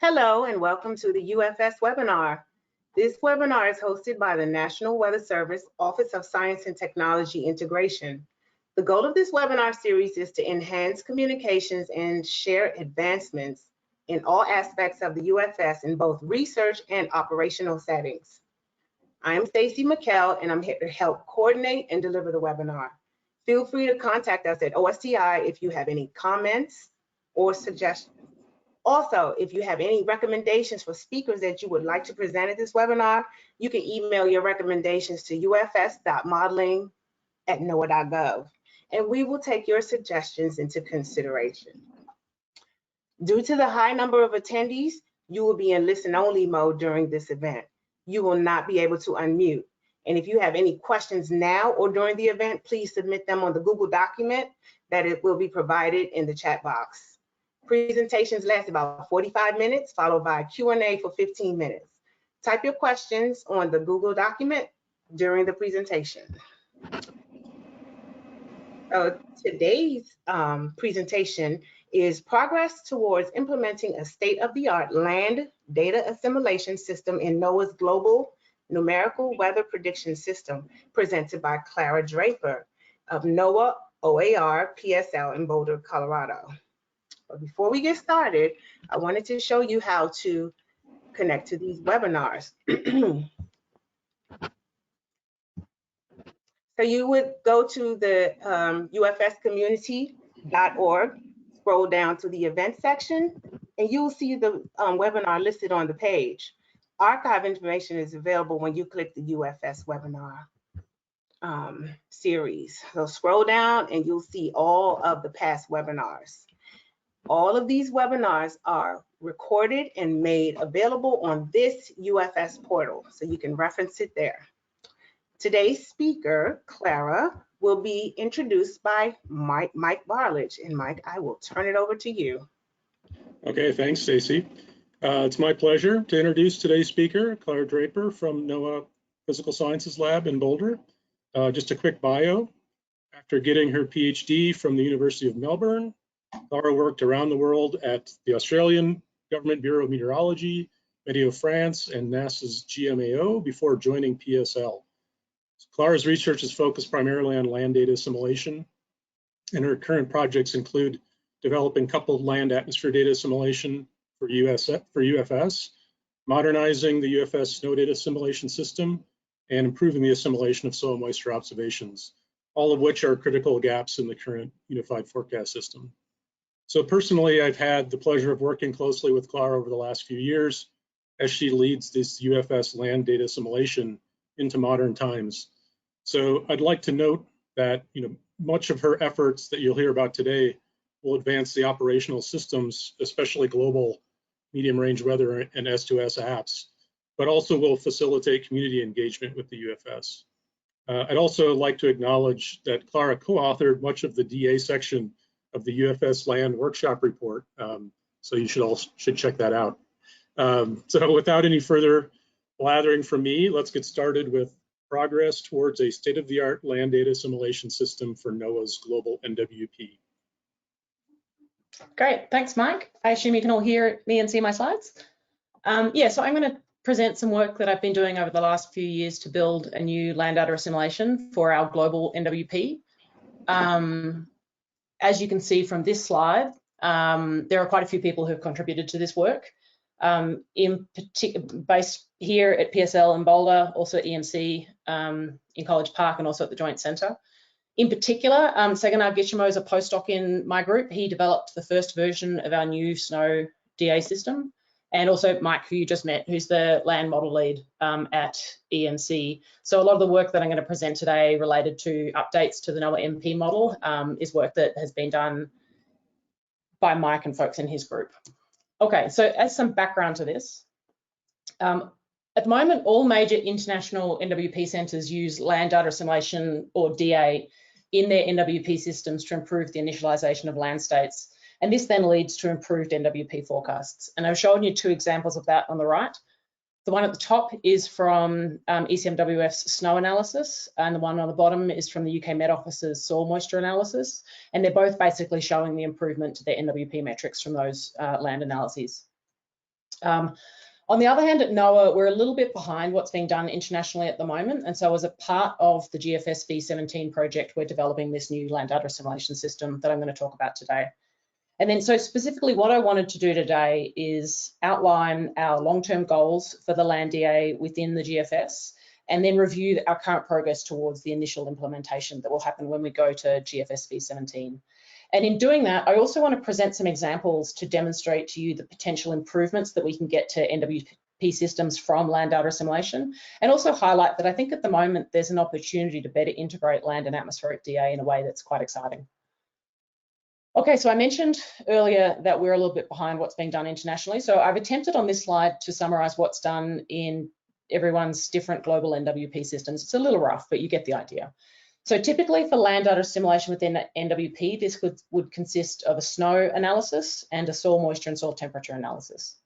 Hello and welcome to the UFS webinar. This webinar is hosted by the National Weather Service Office of Science and Technology Integration. The goal of this webinar series is to enhance communications and share advancements in all aspects of the UFS in both research and operational settings. I am Stacy McKell and I'm here to help coordinate and deliver the webinar. Feel free to contact us at OSTI if you have any comments or suggestions. Also, if you have any recommendations for speakers that you would like to present at this webinar, you can email your recommendations to ufs.modeling@noaa.gov, and we will take your suggestions into consideration. Due to the high number of attendees, you will be in listen-only mode during this event. You will not be able to unmute. And if you have any questions now or during the event, please submit them on the Google document that it will be provided in the chat box. Presentations last about 45 minutes, followed by Q&A for 15 minutes. Type your questions on the Google document during the presentation. Today's presentation is progress towards implementing a state-of-the-art land data assimilation system in NOAA's global numerical weather prediction system, presented by Clara Draper of NOAA OAR PSL in Boulder, Colorado. But before we get started, I wanted to show you how to connect to these webinars. So you would go to the ufscommunity.org, scroll down to the event section, and you'll see the webinar listed on the page. Archive information is available when you click the UFS webinar series. So scroll down and you'll see all of the past webinars. All of these webinars are recorded and made available on this UFS portal, so you can reference it there. Today's speaker, Clara, will be introduced by Mike Barlage. And Mike, I will turn it over to you. Okay, thanks, Stacy. It's my pleasure to introduce today's speaker, Clara Draper from NOAA Physical Sciences Lab in Boulder. Just a quick bio. After getting her PhD from the University of Melbourne, Clara worked around the world at the Australian Government Bureau of Meteorology, Météo France, and NASA's GMAO before joining PSL. Clara's research is focused primarily on land data assimilation, and her current projects include developing coupled land atmosphere data assimilation for UFS, modernizing the UFS snow data assimilation system, and improving the assimilation of soil moisture observations, all of which are critical gaps in the current unified forecast system. So personally, I've had the pleasure of working closely with Clara over the last few years as she leads this UFS land data assimilation into modern times. So I'd like to note that much of her efforts that you'll hear about today will advance the operational systems, especially global medium range weather and S2S apps, but also will facilitate community engagement with the UFS. I'd also like to acknowledge that Clara co-authored much of the DA section of the UFS Land Workshop Report, so you should check that out. So without any further blathering from me, let's get started with progress towards a state-of-the-art land data assimilation system for NOAA's global NWP. Great, thanks, Mike. I assume you can all hear me and see my slides. Yeah, so I'm going to present some work that I've been doing over the last few years to build a new land data assimilation for our global NWP. As you can see from this slide, there are quite a few people who have contributed to this work, in particular based here at PSL in Boulder, also at EMC in College Park, and also at the Joint Centre. In particular, Saginaw Gishimo is a postdoc in my group. He developed the first version of our new snow DA system, and also Mike, who you just met, who's the land model lead at EMC. So a lot of the work that I'm going to present today related to updates to the NOAA MP model is work that has been done by Mike and folks in his group. Okay, so as some background to this, at the moment, all major international NWP centres use land data assimilation, or DA, in their NWP systems to improve the initialisation of land states. And this then leads to improved NWP forecasts. And I've shown you two examples of that on the right. The one at the top is from ECMWF's snow analysis, and the one on the bottom is from the UK Met Office's soil moisture analysis. And they're both basically showing the improvement to their NWP metrics from those land analyses. On the other hand, at NOAA, we're a little bit behind what's being done internationally at the moment. And so as a part of the GFS V17 project, we're developing this new land data assimilation system that I'm going to talk about today. And then so specifically what I wanted to do today is outline our long-term goals for the land DA within the GFS, and then review our current progress towards the initial implementation that will happen when we go to GFS V17. And in doing that, I also want to present some examples to demonstrate to you the potential improvements that we can get to NWP systems from land data assimilation, and also highlight that I think at the moment there's an opportunity to better integrate land and atmospheric DA in a way that's quite exciting. Okay, so I mentioned earlier that we're a little bit behind what's being done internationally. So I've attempted on this slide to summarize what's done in everyone's different global NWP systems. It's a little rough, but you get the idea. So typically for land data assimilation within NWP, this would consist of a snow analysis and a soil moisture and soil temperature analysis.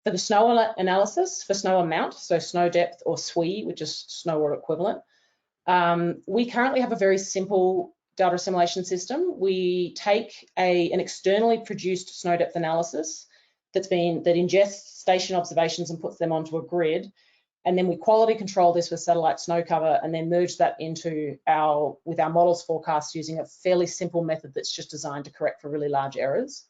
For the snow analysis, for snow amount, so snow depth or SWE, which is snow water equivalent, we currently have a very simple data assimilation system. We take an externally produced snow depth analysis that ingests station observations and puts them onto a grid. And then we quality control this with satellite snow cover and then merge that with our models forecast using a fairly simple method that's just designed to correct for really large errors.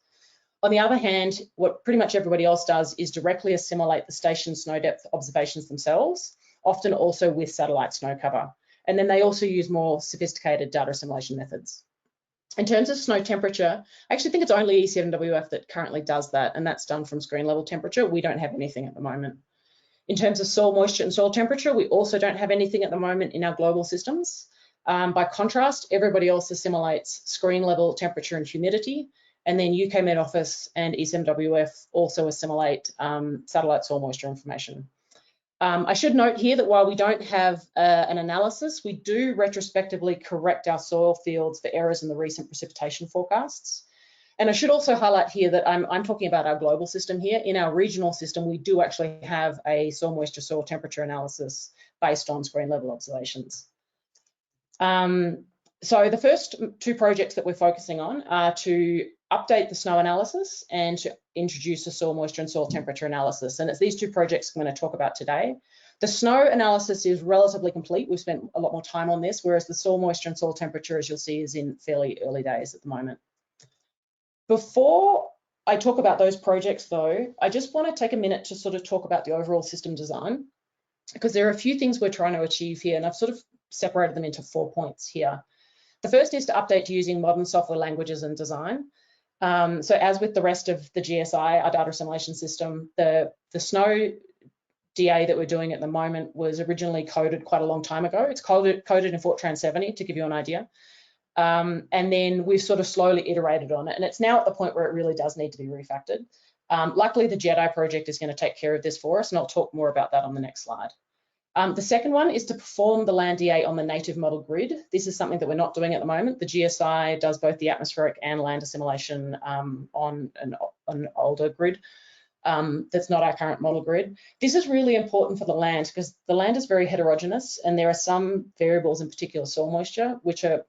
On the other hand, what pretty much everybody else does is directly assimilate the station snow depth observations themselves, often also with satellite snow cover. And then they also use more sophisticated data assimilation methods. In terms of snow temperature, I actually think it's only ECMWF that currently does that, and that's done from screen level temperature. We don't have anything at the moment. In terms of soil moisture and soil temperature, we also don't have anything at the moment in our global systems. By contrast, everybody else assimilates screen level temperature and humidity, and then UK Met Office and ECMWF also assimilate satellite soil moisture information. I should note here that while we don't have an analysis, we do retrospectively correct our soil fields for errors in the recent precipitation forecasts. And I should also highlight here that I'm talking about our global system here. In our regional system, we do actually have a soil moisture, soil temperature analysis based on screen level observations. So the first two projects that we're focusing on are to update the snow analysis and to introduce a soil moisture and soil temperature analysis. And it's these two projects I'm going to talk about today. The snow analysis is relatively complete. We've spent a lot more time on this, whereas the soil moisture and soil temperature, as you'll see, is in fairly early days at the moment. Before I talk about those projects though, I just want to take a minute to sort of talk about the overall system design, because there are a few things we're trying to achieve here, and I've sort of separated them into 4 points here. The first is to update using modern software languages and design. So as with the rest of the GSI, our data assimilation system, the snow DA that we're doing at the moment was originally coded quite a long time ago. It's coded in Fortran 70 to give you an idea. And then we've sort of slowly iterated on it. And it's now at the point where it really does need to be refactored. Luckily, the JEDI project is going to take care of this for us, and I'll talk more about that on the next slide. The second one is to perform the land DA on the native model grid. This is something that we're not doing at the moment. The GSI does both the atmospheric and land assimilation on an older grid. That's not our current model grid. This is really important for the land because the land is very heterogeneous, and there are some variables, in particular soil moisture, which are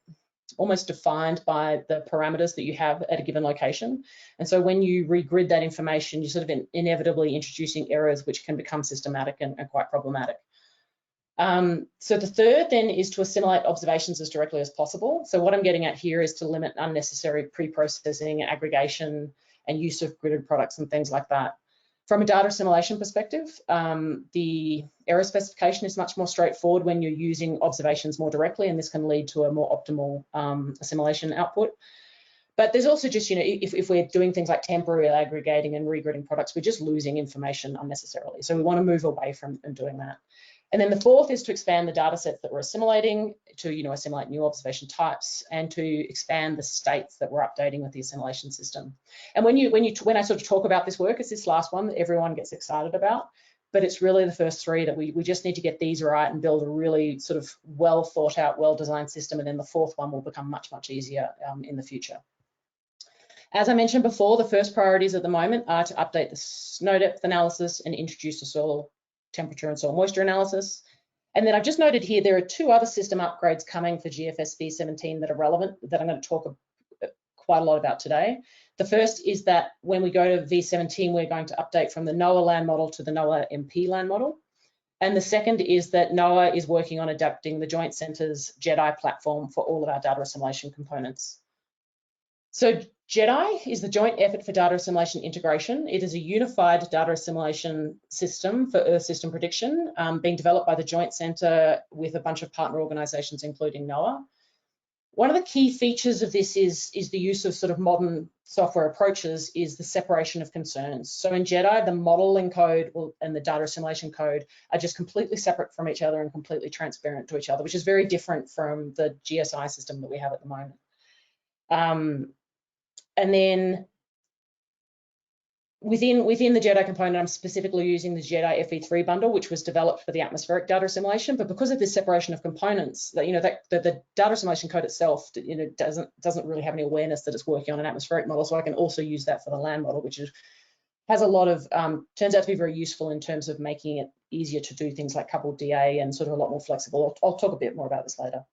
almost defined by the parameters that you have at a given location. And so when you regrid that information, you're sort of inevitably introducing errors which can become systematic and quite problematic. So the third then is to assimilate observations as directly as possible. So what I'm getting at here is to limit unnecessary pre-processing, aggregation, and use of gridded products and things like that. From a data assimilation perspective, the error specification is much more straightforward when you're using observations more directly, and this can lead to a more optimal assimilation output. But there's also just, if we're doing things like temporary aggregating and regridding products, we're just losing information unnecessarily. So we want to move away from doing that. And then the fourth is to expand the data sets that we're assimilating to assimilate new observation types and to expand the states that we're updating with the assimilation system. And when I sort of talk about this work, it's this last one that everyone gets excited about, but it's really the first three that we just need to get these right and build a really sort of well thought out, well designed system. And then the fourth one will become much, much easier in the future. As I mentioned before, the first priorities at the moment are to update the snow depth analysis and introduce the soil temperature and soil moisture analysis. And then I've just noted here, there are two other system upgrades coming for GFS V17 that are relevant that I'm going to talk quite a lot about today. The first is that when we go to V17, we're going to update from the NOAA land model to the NOAA MP land model. And the second is that NOAA is working on adapting the Joint Centre's JEDI platform for all of our data assimilation components. So JEDI is the Joint Effort for Data Assimilation Integration. It is a unified data assimilation system for Earth system prediction, being developed by the Joint Centre with a bunch of partner organisations, including NOAA. One of the key features of this is the use of sort of modern software approaches is the separation of concerns. So in JEDI, the modelling code and the data assimilation code are just completely separate from each other and completely transparent to each other, which is very different from the GSI system that we have at the moment. And then within the JEDI component, I'm specifically using the JEDI FE3 bundle, which was developed for the atmospheric data assimilation. But because of this separation of components, that the data assimilation code itself, doesn't really have any awareness that it's working on an atmospheric model. So I can also use that for the land model, which has a lot of turns out to be very useful in terms of making it easier to do things like coupled DA and sort of a lot more flexible. I'll talk a bit more about this later.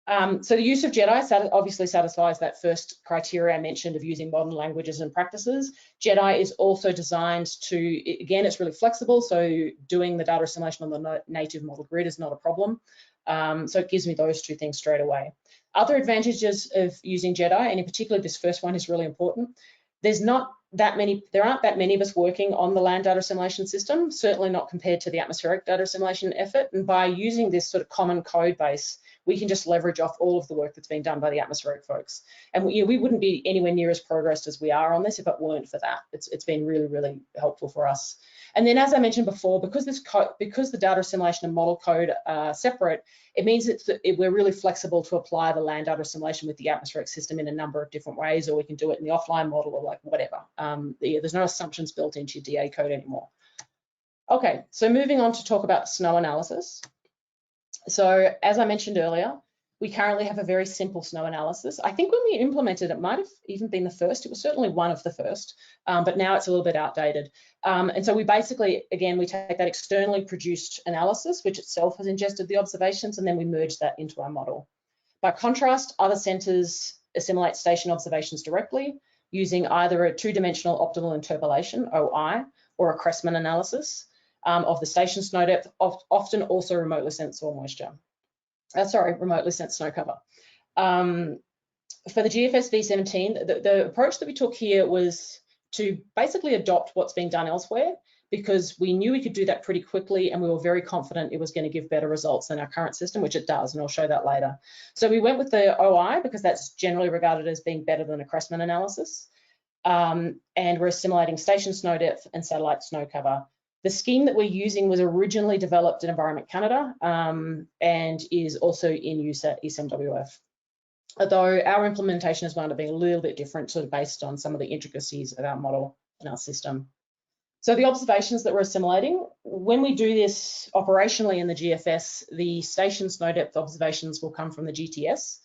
So the use of JEDI obviously satisfies that first criteria I mentioned of using modern languages and practices. JEDI is also designed to, again, it's really flexible, so doing the data assimilation on the native model grid is not a problem. So it gives me those two things straight away. Other advantages of using JEDI, and in particular this first one is really important. There aren't that many of us working on the land data assimilation system, certainly not compared to the atmospheric data assimilation effort. And by using this sort of common code base, we can just leverage off all of the work that's been done by the atmospheric folks. And we wouldn't be anywhere near as progressed as we are on this if it weren't for that. It's been really, really helpful for us. And then, as I mentioned before, because the data assimilation and model code are separate, it means we're really flexible to apply the land data assimilation with the atmospheric system in a number of different ways, or we can do it in the offline model or like whatever. There's no assumptions built into your DA code anymore. Okay, so moving on to talk about snow analysis. So as I mentioned earlier, we currently have a very simple snow analysis. I think when we implemented it, might have even been the first. It was certainly one of the first, but now it's a little bit outdated. And so we basically, again, we take that externally produced analysis, which itself has ingested the observations, and then we merge that into our model. By contrast, other centres assimilate station observations directly using either a two-dimensional optimal interpolation, OI, or a Cressman analysis of the station snow depth, often also remotely sensed soil moisture. Remotely sensed snow cover. For the GFS V17, the approach that we took here was to basically adopt what's being done elsewhere, because we knew we could do that pretty quickly and we were very confident it was going to give better results than our current system, which it does, and I'll show that later. So we went with the OI because that's generally regarded as being better than a Cressman analysis. And we're assimilating station snow depth and satellite snow cover. The scheme that we're using was originally developed in Environment Canada and is also in use at ECMWF. Although our implementation has wound up being a little bit different, sort of based on some of the intricacies of our model and our system. So the observations that we're assimilating, when we do this operationally in the GFS, the station snow depth observations will come from the GTS.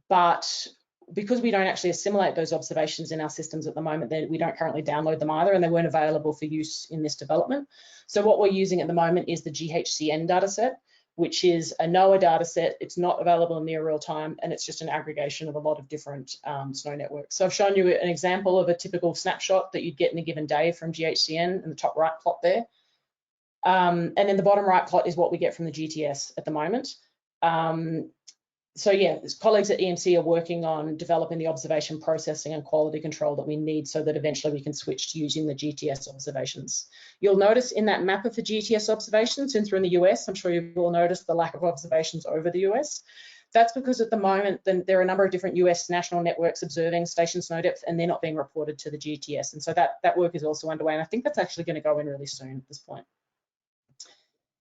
But because we don't actually assimilate those observations in our systems at the moment, we don't currently download them either, and they weren't available for use in this development. So what we're using at the moment is the GHCN dataset, which is a NOAA dataset. It's not available in near real time, and it's just an aggregation of a lot of different snow networks. So I've shown you an example of a typical snapshot that you'd get in a given day from GHCN in the top right plot there. And then the bottom right plot is what we get from the GTS at the moment. So yeah, colleagues at EMC are working on developing the observation processing and quality control that we need so that eventually we can switch to using the GTS observations. You'll notice in that map of the GTS observations, since we're in the US, I'm sure you've all noticed the lack of observations over the US. That's because at the moment, there are a number of different US national networks observing station snow depth, and they're not being reported to the GTS. And so that work is also underway, and I think that's actually going to go in really soon at this point.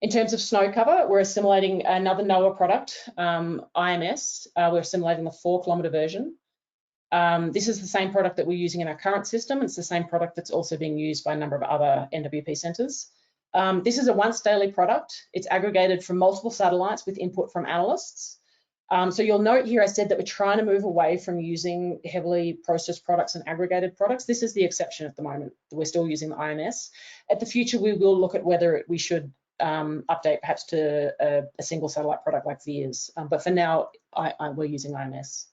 In terms of snow cover, we're assimilating another NOAA product, IMS. We're assimilating the 4-kilometre version. This is the same product that we're using in our current system. It's the same product that's also being used by a number of other NWP centres. This is a once daily product. It's aggregated from multiple satellites with input from analysts. So you'll note here I said that we're trying to move away from using heavily processed products and aggregated products. This is the exception at the moment. We're still using the IMS. At the future, we will look at whether we should update perhaps to a single satellite product like VIIRS. But for now, we're using IMS.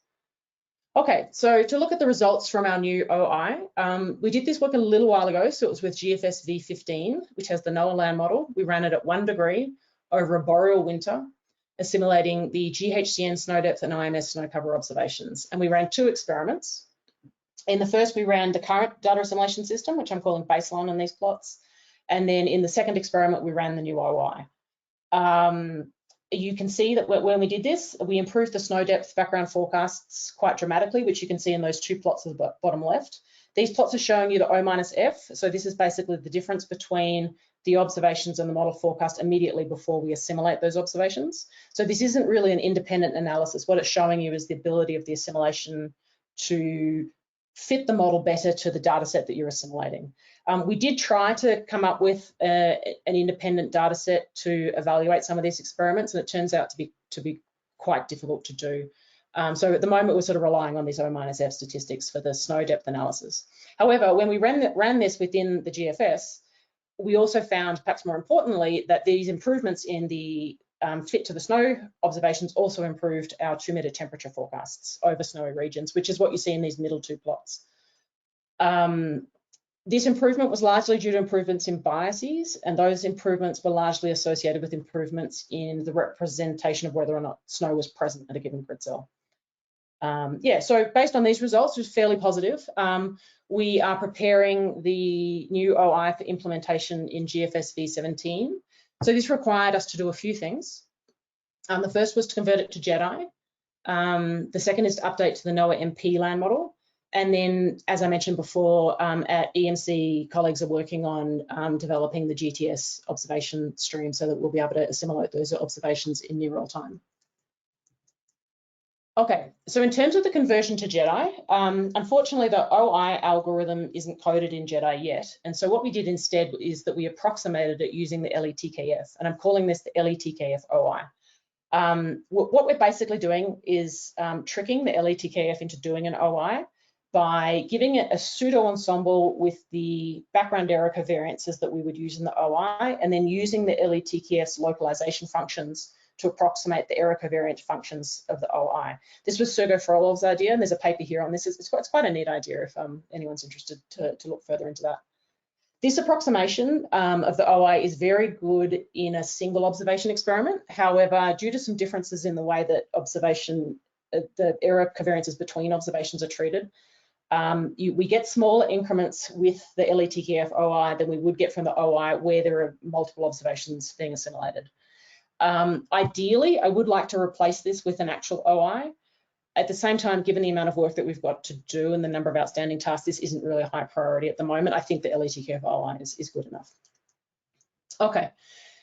Okay, so to look at the results from our new OI, we did this work a little while ago, so it was with GFS V15, which has the NOAA land model. We ran it at 1 degree over a boreal winter, assimilating the GHCN snow depth and IMS snow cover observations. And we ran 2 experiments. In the first, we ran the current data assimilation system, which I'm calling baseline on these plots. And then in the second experiment, we ran the new OI. You can see that when we did this, we improved the snow depth background forecasts quite dramatically, which you can see in those 2 plots at the bottom left. These plots are showing you the O minus F. So this is basically the difference between the observations and the model forecast immediately before we assimilate those observations. So this isn't really an independent analysis. What it's showing you is the ability of the assimilation to fit the model better to the data set that you're assimilating. We did try to come up with an independent data set to evaluate some of these experiments, and it turns out to be quite difficult to do. So at the moment, we're sort of relying on these O minus F statistics for the snow depth analysis. However, when we ran this within the GFS, we also found, perhaps more importantly, that these improvements in the fit to the snow observations also improved our 2-meter temperature forecasts over snowy regions, which is what you see in these middle 2 plots. This improvement was largely due to improvements in biases, and those improvements were largely associated with improvements in the representation of whether or not snow was present at a given grid cell. Yeah, so based on these results, it was fairly positive. We are preparing the new OI for implementation in GFS V17. So this required us to do a few things. The first was to convert it to JEDI. The second is to update to the NOAA MP land model. And then, as I mentioned before, at EMC, colleagues are working on developing the GTS observation stream so that we'll be able to assimilate those observations in near real time. Okay, so in terms of the conversion to JEDI, unfortunately, the OI algorithm isn't coded in JEDI yet. And so what we did instead is that we approximated it using the LETKF, and I'm calling this the LETKF OI. What we're basically doing is tricking the LETKF into doing an OI by giving it a pseudo ensemble with the background error covariances that we would use in the OI, and then using the LETKF's localization functions to approximate the error covariant functions of the OI. This was Sergey Frolov's idea, and there's a paper here on this. It's quite a neat idea if anyone's interested to look further into that. This approximation of the OI is very good in a single observation experiment. However, due to some differences in the way that the error covariances between observations are treated, we get smaller increments with the LETKF OI than we would get from the OI where there are multiple observations being assimilated. Ideally, I would like to replace this with an actual OI. At the same time, given the amount of work that we've got to do and the number of outstanding tasks, this isn't really a high priority at the moment. I think the LETKF OI is good enough. Okay,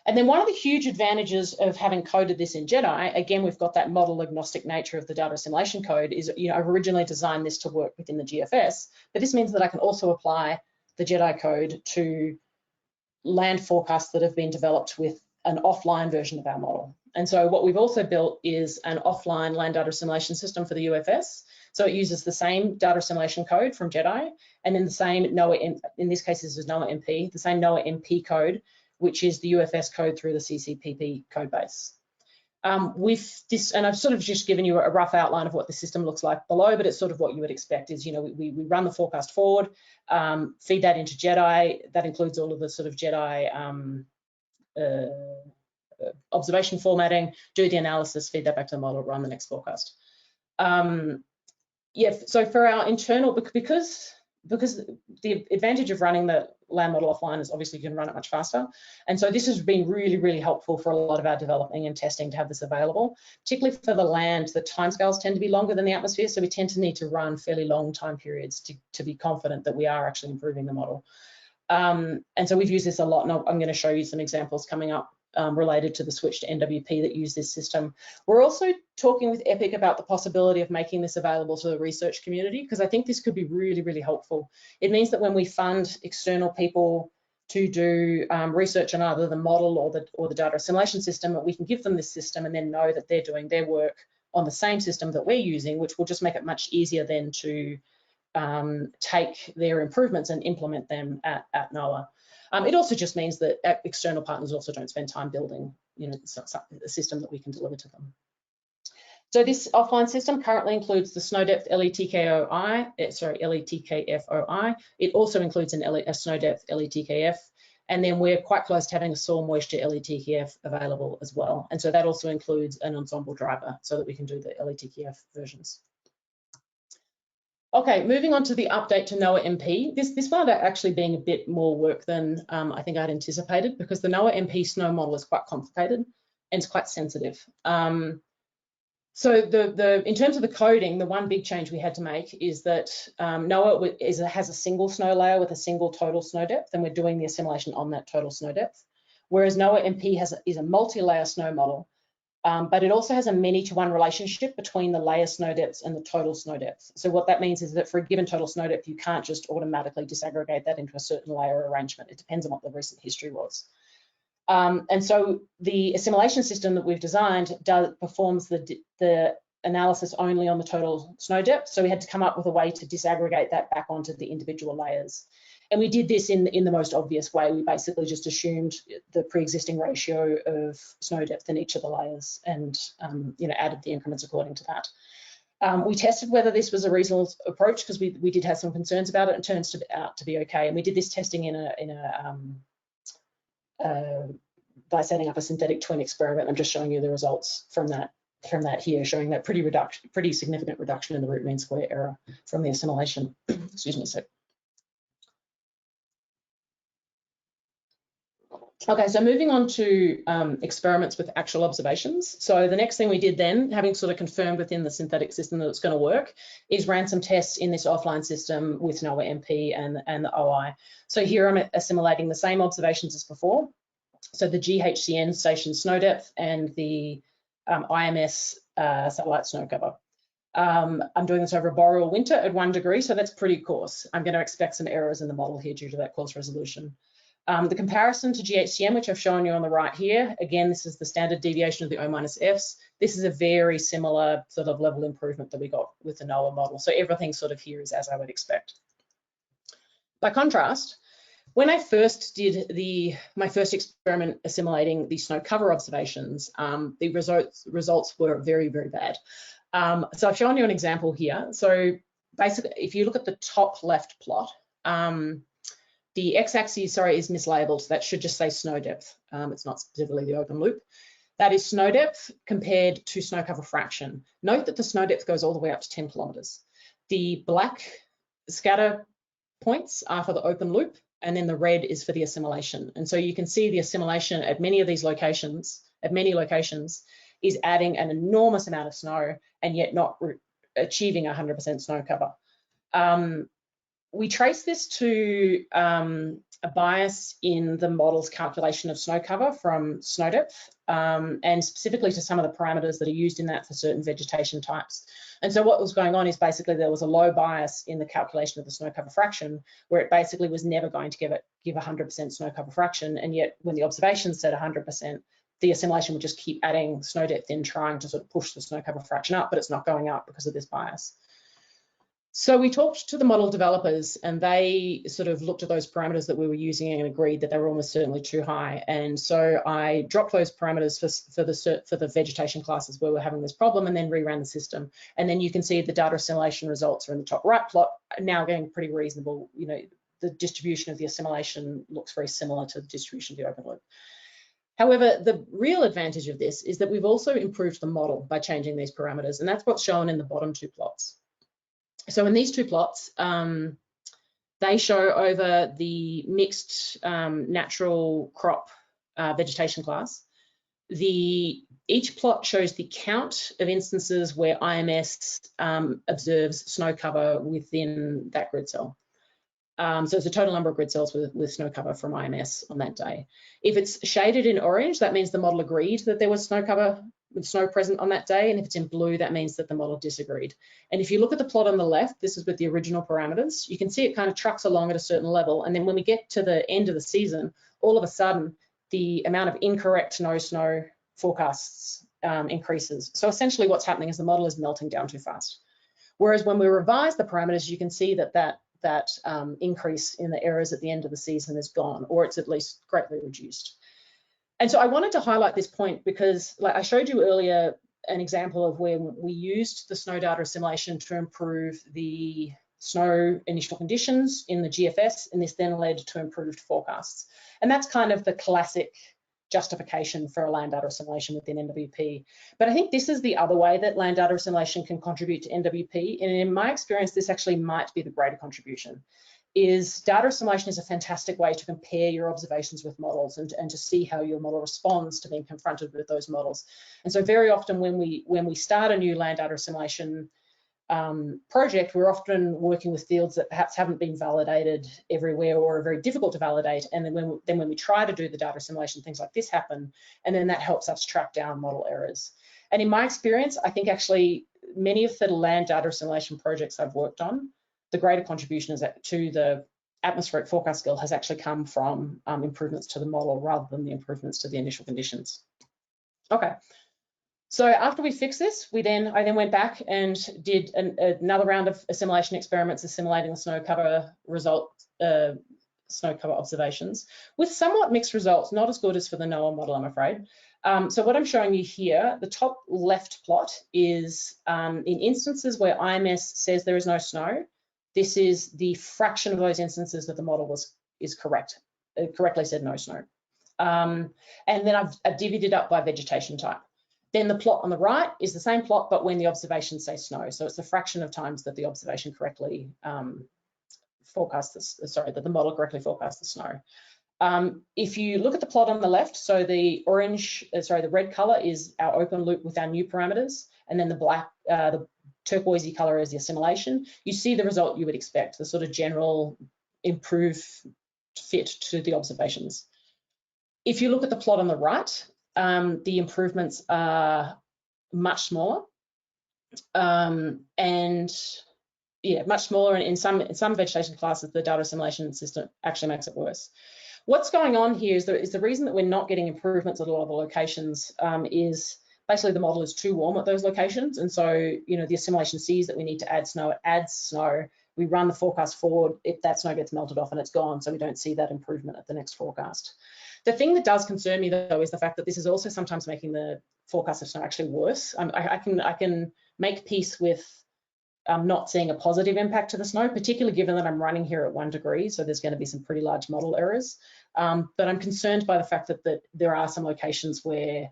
and then one of the huge advantages of having coded this in JEDI, again, we've got that model agnostic nature of the data assimilation code, is, I've originally designed this to work within the GFS, but this means that I can also apply the JEDI code to land forecasts that have been developed with an offline version of our model. And so what we've also built is an offline land data assimilation system for the UFS. So it uses the same data assimilation code from JEDI, and then the same NOAA, in this case this is NOAA MP, the same NOAA MP code, which is the UFS code through the CCPP code base. With this, and I've sort of just given you a rough outline of what the system looks like below, but it's sort of what you would expect is, we run the forecast forward, feed that into JEDI. That includes all of the sort of JEDI observation formatting, do the analysis, feed that back to the model, run the next forecast. Yeah, so for our internal, because the advantage of running the land model offline is obviously you can run it much faster. And so this has been really, really helpful for a lot of our developing and testing to have this available, particularly for the land. The timescales tend to be longer than the atmosphere, so we tend to need to run fairly long time periods to be confident that we are actually improving the model. And so we've used this a lot, and I'm going to show you some examples coming up related to the switch to NWP that use this system. We're also talking with EPIC about the possibility of making this available to the research community, because I think this could be really, really helpful. It means that when we fund external people to do research on either the model or the data assimilation system, we can give them this system and then know that they're doing their work on the same system that we're using, which will just make it much easier then to take their improvements and implement them at NOAA. It also just means that external partners also don't spend time building, a system that we can deliver to them. So this offline system currently includes the snow depth LETKFOI. It also includes a snow depth LETKF. And then we're quite close to having a soil moisture LETKF available as well. And so that also includes an Ensemble driver so that we can do the LETKF versions. Okay, moving on to the update to NOAA MP. This wound up actually being a bit more work than I think I'd anticipated, because the NOAA MP snow model is quite complicated and it's quite sensitive. So in terms of the coding, the one big change we had to make is that NOAA has a single snow layer with a single total snow depth, and we're doing the assimilation on that total snow depth. Whereas NOAA MP is a multi-layer snow model, but it also has a many-to-one relationship between the layer snow depths and the total snow depth. So what that means is that for a given total snow depth, you can't just automatically disaggregate that into a certain layer arrangement. It depends on what the recent history was. And so the assimilation system that we've designed performs the analysis only on the total snow depth. So we had to come up with a way to disaggregate that back onto the individual layers. And we did this in the most obvious way. We basically just assumed the pre-existing ratio of snow depth in each of the layers and added the increments according to that. We tested whether this was a reasonable approach, because we did have some concerns about it, and it turns out to be okay. And we did this testing by setting up a synthetic twin experiment. I'm just showing you the results from that here, showing that pretty significant reduction in the root mean square error from the assimilation. Excuse me. Okay, so moving on to experiments with actual observations. So the next thing we did then, having sort of confirmed within the synthetic system that it's going to work, is ran some tests in this offline system with NOAA MP and the OI. So here I'm assimilating the same observations as before. So the GHCN station snow depth and the IMS satellite snow cover. I'm doing this over a boreal winter at 1 degree, so that's pretty coarse. I'm going to expect some errors in the model here due to that coarse resolution. The comparison to GHCN, which I've shown you on the right here, again, this is the standard deviation of the O-Fs. This is a very similar sort of level improvement that we got with the NOAA model. So everything sort of here is as I would expect. By contrast, when I first did my first experiment assimilating the snow cover observations, the results were very, very bad. So I've shown you an example here. So basically, if you look at the top left plot, the x-axis, is mislabeled. So that should just say snow depth. It's not specifically the open loop. That is snow depth compared to snow cover fraction. Note that the snow depth goes all the way up to 10 kilometers. The black scatter points are for the open loop, and then the red is for the assimilation. And so you can see the assimilation at many of these locations, is adding an enormous amount of snow and yet not achieving 100% snow cover. We trace this to a bias in the model's calculation of snow cover from snow depth, and specifically to some of the parameters that are used in that for certain vegetation types. And so what was going on is basically there was a low bias in the calculation of the snow cover fraction, where it basically was never going to give 100% snow cover fraction, and yet when the observations said 100%, the assimilation would just keep adding snow depth in, trying to sort of push the snow cover fraction up, but it's not going up because of this bias. So we talked to the model developers, and they sort of looked at those parameters that we were using and agreed that they were almost certainly too high. And so I dropped those parameters for the vegetation classes where we're having this problem, and then reran the system. And then you can see the data assimilation results are in the top right plot, now getting pretty reasonable. You know, the distribution of the assimilation looks very similar to the distribution of the open loop. However, the real advantage of this is that we've also improved the model by changing these parameters, and that's what's shown in the bottom two plots. So in these two plots, they show over the mixed natural crop vegetation class. Each plot shows the count of instances where IMS observes snow cover within that grid cell. So it's the total number of grid cells with snow cover from IMS on that day. If it's shaded in orange, that means the model agreed that there was snow cover with snow present on that day. And if it's in blue, that means that the model disagreed. And if you look at the plot on the left, this is with the original parameters, you can see it kind of trucks along at a certain level. And then when we get to the end of the season, all of a sudden, the amount of incorrect no snow forecasts increases. So essentially what's happening is the model is melting down too fast. Whereas when we revise the parameters, you can see that increase in the errors at the end of the season is gone, or it's at least greatly reduced. And so I wanted to highlight this point because, like I showed you earlier, an example of where we used the snow data assimilation to improve the snow initial conditions in the GFS, and this then led to improved forecasts. And that's kind of the classic justification for a land data assimilation within NWP. But I think this is the other way that land data assimilation can contribute to NWP. And in my experience, this actually might be the greater contribution. Is data assimilation is a fantastic way to compare your observations with models and to see how your model responds to being confronted with those models. And so very often when we start a new land data assimilation project, we're often working with fields that perhaps haven't been validated everywhere or are very difficult to validate. And then when we try to do the data assimilation, things like this happen, and then that helps us track down model errors. And in my experience, I think actually many of the land data assimilation projects I've worked on, the greater contribution is to the atmospheric forecast skill has actually come from improvements to the model rather than the improvements to the initial conditions. Okay. So after we fixed this, I then went back and did another round of assimilation experiments, assimilating the snow cover observations with somewhat mixed results, not as good as for the NOAA model, I'm afraid. So what I'm showing you here, the top left plot is in instances where IMS says there is no snow. This is the fraction of those instances that the model is correct. It correctly said no snow. And then I've divvied it up by vegetation type. Then the plot on the right is the same plot, but when the observations say snow. So it's the fraction of times that the observation correctly that the model correctly forecasts the snow. If you look at the plot on the left, so the red color is our open loop with our new parameters, and then the turquoisey color is the assimilation. You see the result you would expect, the sort of general improved fit to the observations. If you look at the plot on the right, the improvements are much smaller, and much smaller. And in some vegetation classes, the data assimilation system actually makes it worse. What's going on here is the reason that we're not getting improvements at a lot of the locations is basically the model is too warm at those locations, and so the assimilation sees that we need to add snow. It adds snow. We run the forecast forward. If that snow gets melted off and it's gone, so we don't see that improvement at the next forecast. The thing that does concern me though is the fact that this is also sometimes making the forecast of snow actually worse. I can make peace with not seeing a positive impact to the snow, particularly given that I'm running here at 1 degree, so there's going to be some pretty large model errors. But I'm concerned by the fact that there are some locations where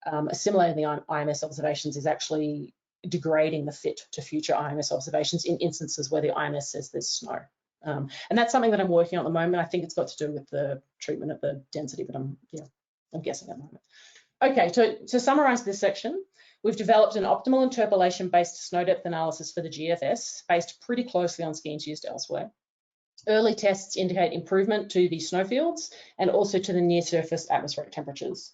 assimilating the IMS observations is actually degrading the fit to future IMS observations in instances where the IMS says there's snow. And that's something that I'm working on at the moment. I think it's got to do with the treatment of the density, but I'm guessing at the moment. Okay, to summarize this section, we've developed an optimal interpolation-based snow depth analysis for the GFS, based pretty closely on schemes used elsewhere. Early tests indicate improvement to the snowfields and also to the near-surface atmospheric temperatures.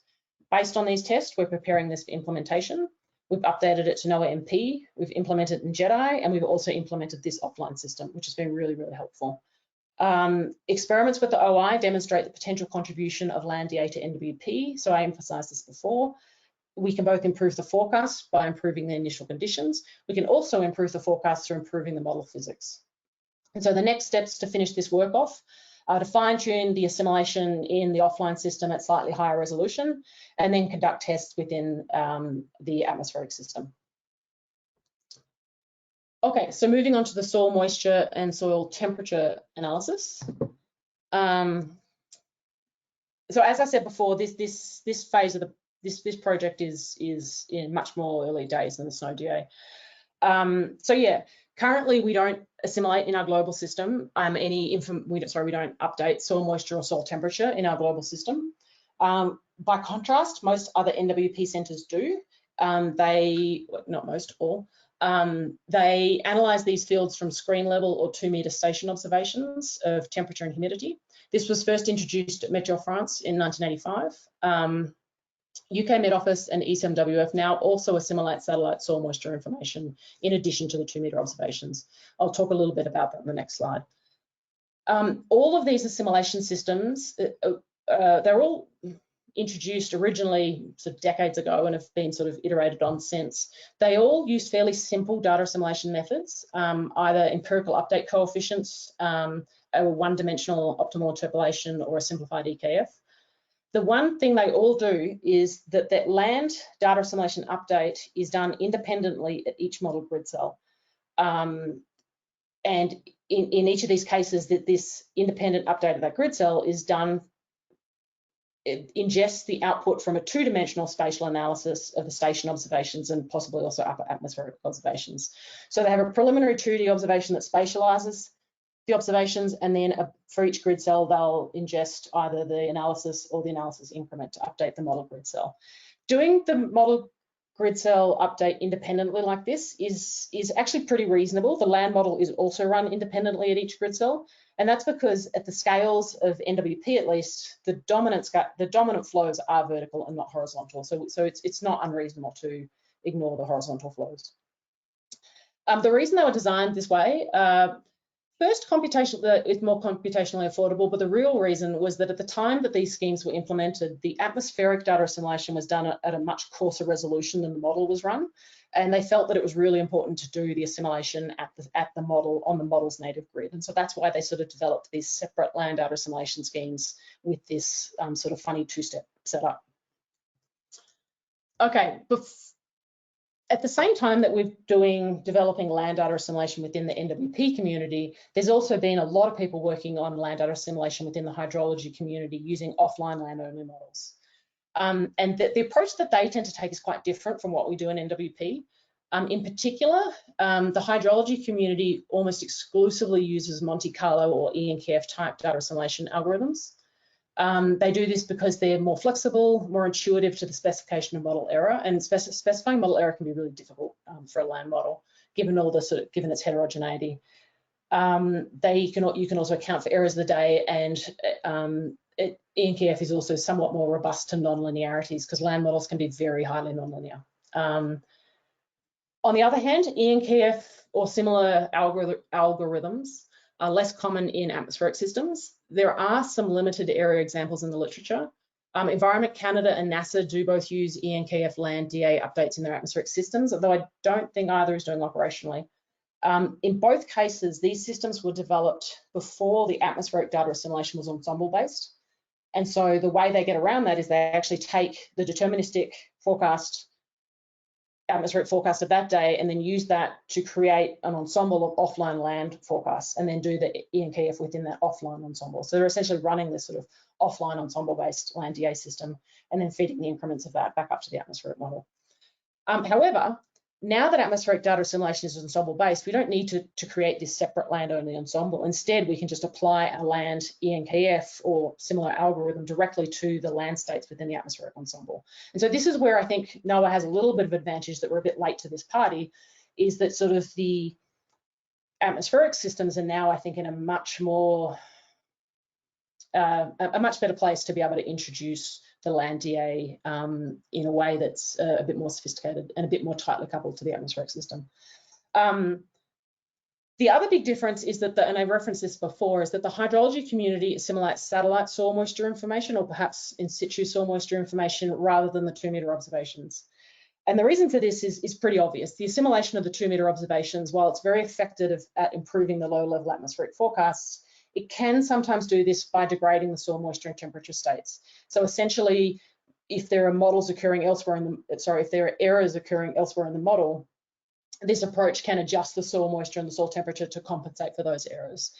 Based on these tests, we're preparing this for implementation. We've updated it to NOAA MP, we've implemented it in JEDI, and we've also implemented this offline system, which has been really, really helpful. Experiments with the OI demonstrate the potential contribution of land DA to NWP, so I emphasised this before. We can both improve the forecast by improving the initial conditions. We can also improve the forecast through improving the model physics. And so the next steps to finish this work off are to fine-tune the assimilation in the offline system at slightly higher resolution, and then conduct tests within the atmospheric system. Okay, so moving on to the soil moisture and soil temperature analysis. So as I said before, this phase of this project is in much more early days than the snow DA. So yeah, currently we don't assimilate in our global system we don't update soil moisture or soil temperature in our global system. By contrast, most other NWP centres do. Not most, all. They analyse these fields from screen level or 2-metre station observations of temperature and humidity. This was first introduced at Meteo France in 1985. UK Met Office and ECMWF now also assimilate satellite soil moisture information in addition to the 2-metre observations. I'll talk a little bit about that in the next slide. All of these assimilation systems, they're all introduced originally sort of decades ago and have been sort of iterated on since. They all use fairly simple data assimilation methods, either empirical update coefficients, a one-dimensional optimal interpolation, or a simplified EKF. the one thing they all do is that land data assimilation update is done independently at each model grid cell. And in each of these cases, that this independent update of that grid cell is done, it ingests the output from a two-dimensional spatial analysis of the station observations and possibly also upper atmospheric observations. So they have a preliminary 2D observation that spatializes the observations, and then for each grid cell, they'll ingest either the analysis or the analysis increment to update the model grid cell. Doing the model grid cell update independently like this is actually pretty reasonable. The land model is also run independently at each grid cell, and that's because at the scales of NWP at least, the dominant flows are vertical and not horizontal. So it's not unreasonable to ignore the horizontal flows. The reason they were designed this way, first, it's more computationally affordable, but the real reason was that at the time that these schemes were implemented, the atmospheric data assimilation was done at a much coarser resolution than the model was run, and they felt that it was really important to do the assimilation at the model on the model's native grid, and so that's why they sort of developed these separate land data assimilation schemes with this sort of funny two-step setup. Okay. At the same time that we're developing land data assimilation within the NWP community, there's also been a lot of people working on land data assimilation within the hydrology community using offline land-only models. And the approach that they tend to take is quite different from what we do in NWP. In particular, the hydrology community almost exclusively uses Monte Carlo or ENKF type data assimilation algorithms. They do this because they're more flexible, more intuitive to the specification of model error, and specifying model error can be really difficult for a land model, given all the given its heterogeneity. You can also account for errors of the day, and ENKF is also somewhat more robust to nonlinearities because land models can be very highly nonlinear. On the other hand, ENKF or similar algorithms are less common in atmospheric systems. There are some limited area examples in the literature. Environment Canada and NASA do both use ENKF Land DA updates in their atmospheric systems, although I don't think either is doing operationally. In both cases, these systems were developed before the atmospheric data assimilation was ensemble based. And so the way they get around that is they actually take the deterministic atmospheric forecast of that day and then use that to create an ensemble of offline land forecasts and then do the ENKF within that offline ensemble. So they're essentially running this sort of offline ensemble based land DA system and then feeding the increments of that back up to the atmospheric model. However, now that atmospheric data assimilation is ensemble based, we don't need to create this separate land only ensemble. Instead, we can just apply a land ENKF or similar algorithm directly to the land states within the atmospheric ensemble. And so this is where I think NOAA has a little bit of advantage that we're a bit late to this party, is that sort of the atmospheric systems are now, I think, in a much better place to be able to introduce the land DA in a way that's a bit more sophisticated and a bit more tightly coupled to the atmospheric system. The other big difference is that, and I referenced this before, is that the hydrology community assimilates satellite soil moisture information or perhaps in situ soil moisture information rather than the 2-meter observations. And the reason for this is pretty obvious. The assimilation of the 2-meter observations, while it's very effective at improving the low-level atmospheric forecasts, it can sometimes do this by degrading the soil moisture and temperature states. So essentially, if there are models occurring elsewhere if there are errors occurring elsewhere in the model, this approach can adjust the soil moisture and the soil temperature to compensate for those errors.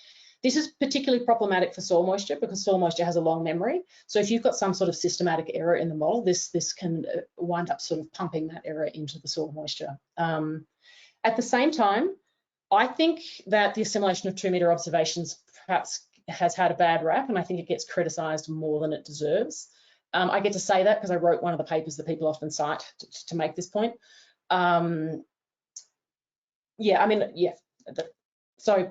This is particularly problematic for soil moisture because soil moisture has a long memory. So if you've got some sort of systematic error in the model, this can wind up sort of pumping that error into the soil moisture. At the same time, I think that the assimilation of 2-meter observations perhaps has had a bad rap, and I think it gets criticised more than it deserves. I get to say that because I wrote one of the papers that people often cite to make this point. And so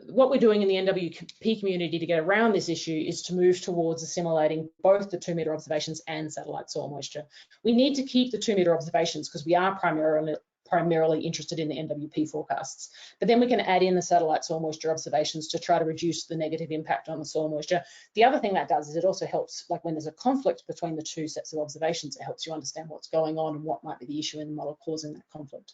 what we're doing in the NWP community to get around this issue is to move towards assimilating both the 2-meter observations and satellite soil moisture. We need to keep the 2-meter observations because we are primarily interested in the NWP forecasts. But then we can add in the satellite soil moisture observations to try to reduce the negative impact on the soil moisture. The other thing that does is it also helps, like when there's a conflict between the two sets of observations, it helps you understand what's going on and what might be the issue in the model causing that conflict.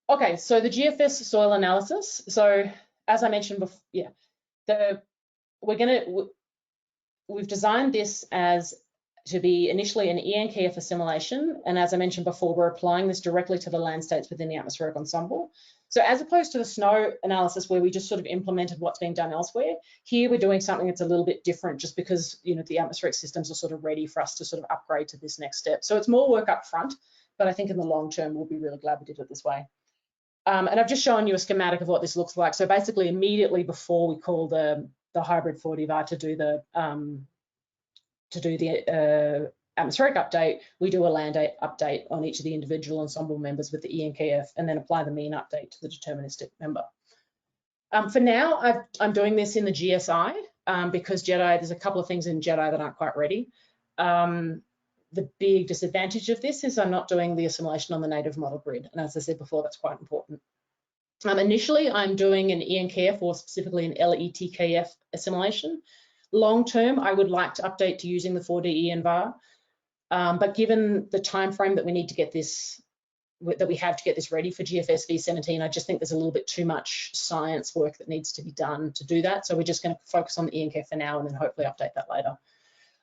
Okay, so the GFS soil analysis. So as I mentioned before, we're we've designed this as to be initially an ENKF assimilation, and as I mentioned before, we're applying this directly to the land states within the atmospheric ensemble. So as opposed to the snow analysis where we just sort of implemented what's being done elsewhere, here we're doing something that's a little bit different just because, you know, the atmospheric systems are sort of ready for us to sort of upgrade to this next step. So it's more work up front, but I think in the long term, we'll be really glad we did it this way. And I've just shown you a schematic of what this looks like. So basically immediately before we call the hybrid 4DVAR to do the atmospheric update, we do a land update on each of the individual ensemble members with the ENKF and then apply the mean update to the deterministic member. For now, I'm doing this in the GSI because JEDI, there's a couple of things in JEDI that aren't quite ready. The big disadvantage of this is I'm not doing the assimilation on the native model grid. And as I said before, that's quite important. Initially, I'm doing an ENKF or specifically an LETKF assimilation. Long term, I would like to update to using the 4D ENVAR, but given the time frame that we need to get this, that we have to get this ready for GFS V17, I just think there's a little bit too much science work that needs to be done to do that. So we're just going to focus on the ENKF for now and then hopefully update that later.